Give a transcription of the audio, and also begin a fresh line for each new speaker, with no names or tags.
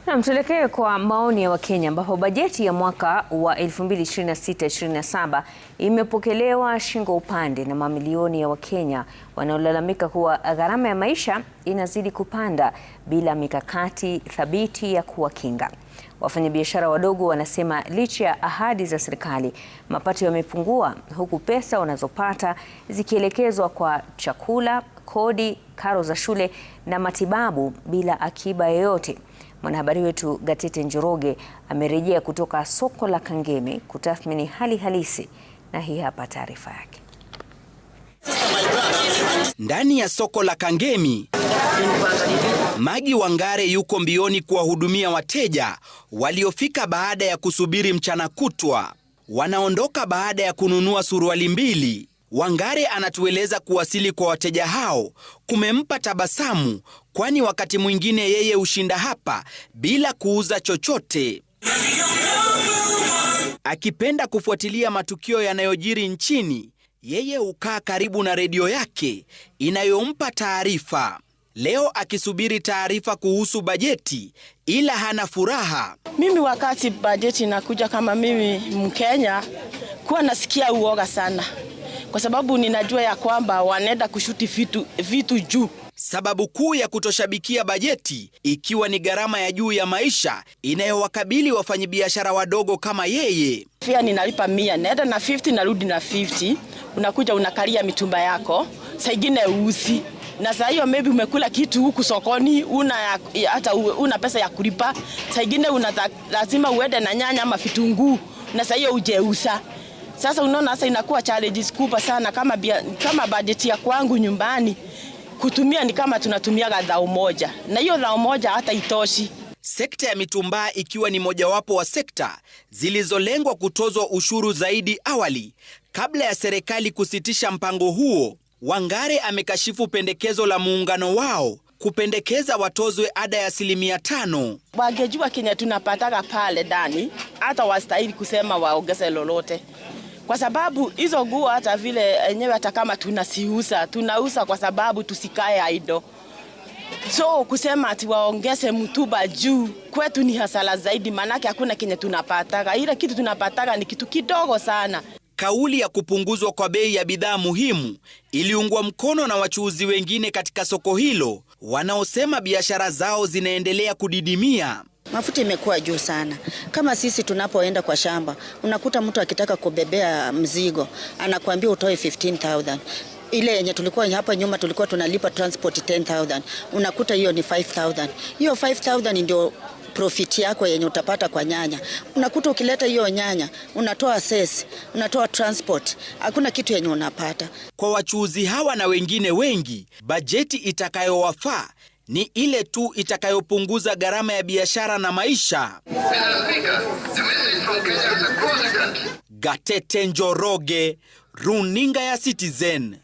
Na tuelekee kwa maoni ya Wakenya ambapo bajeti ya mwaka wa 2026-27 imepokelewa shingo upande na mamilioni ya Wakenya wanaolalamika kuwa gharama ya maisha inazidi kupanda bila mikakati thabiti ya kuwakinga. Wafanyabiashara wadogo wanasema licha ya ahadi za serikali, mapato yamepungua huku pesa wanazopata zikielekezwa kwa chakula, kodi, karo za shule na matibabu bila akiba yoyote. Mwanahabari wetu Gatete Njoroge amerejea kutoka soko la Kangemi kutathmini hali halisi, na hii hapa taarifa yake.
Ndani ya soko la Kangemi, Magi Wangare yuko mbioni kuwahudumia wateja waliofika baada ya kusubiri mchana kutwa. Wanaondoka baada ya kununua suruali mbili. Wangare anatueleza kuwasili kwa wateja hao kumempa tabasamu, kwani wakati mwingine yeye hushinda hapa bila kuuza chochote. Akipenda kufuatilia matukio yanayojiri nchini, yeye hukaa karibu na redio yake inayompa taarifa. Leo akisubiri taarifa kuhusu bajeti, ila hana furaha.
Mimi wakati bajeti inakuja, kama mimi Mkenya, kuwa nasikia uoga sana, kwa sababu ninajua ya kwamba wanaenda kushuti vitu juu.
Sababu kuu ya kutoshabikia bajeti ikiwa ni gharama ya juu ya maisha inayowakabili wafanyabiashara wadogo kama yeye.
Pia ninalipa 100, naenda na 50, narudi na 50. Unakuja unakalia mitumba yako, saa ingine usi. Na saa hiyo maybe umekula kitu huku sokoni, hata una pesa ya kulipa. Saa ingine lazima uende na nyanya ama vitunguu, na saa hiyo ujeusa. Sasa unaona, sasa inakuwa challenges kubwa sana. Kama bajeti ya kwangu nyumbani kutumia ni kama tunatumia dhao moja, na hiyo dhao moja hata itoshi.
Sekta ya mitumba ikiwa ni mojawapo wa sekta zilizolengwa kutozwa ushuru zaidi awali kabla ya serikali kusitisha mpango huo. Wangare amekashifu pendekezo la muungano wao kupendekeza watozwe ada ya 5%.
Wangejua Kenya tunapataka pale ndani, hata wastahili kusema waongeze lolote. Kwa sababu hizo nguo hata vile enyewe, hata kama tunauza kwa sababu tusikae idle. So kusema ati waongeze mtuba juu kwetu ni hasara zaidi, manake hakuna Kenya tunapataka. Ile kitu tunapataka ni kitu kidogo sana.
Kauli ya kupunguzwa kwa bei ya bidhaa muhimu iliungwa mkono na wachuuzi wengine katika soko hilo, wanaosema biashara zao zinaendelea kudidimia.
Mafuta imekuwa juu sana. Kama sisi tunapoenda kwa shamba, unakuta mtu akitaka kubebea mzigo, anakuambia utoe 15,000. Ile yenye tulikuwa hapa nyuma tulikuwa tunalipa transport 10,000. Unakuta hiyo ni 5,000. Hiyo 5,000 ndio profit yako yenye utapata kwa nyanya. Unakuta ukileta hiyo nyanya, unatoa cess, unatoa transport, hakuna kitu yenye unapata.
Kwa wachuuzi hawa na wengine wengi, bajeti itakayowafaa ni ile tu itakayopunguza gharama ya biashara na maisha. Gatete Njoroge, Runinga ya Citizen.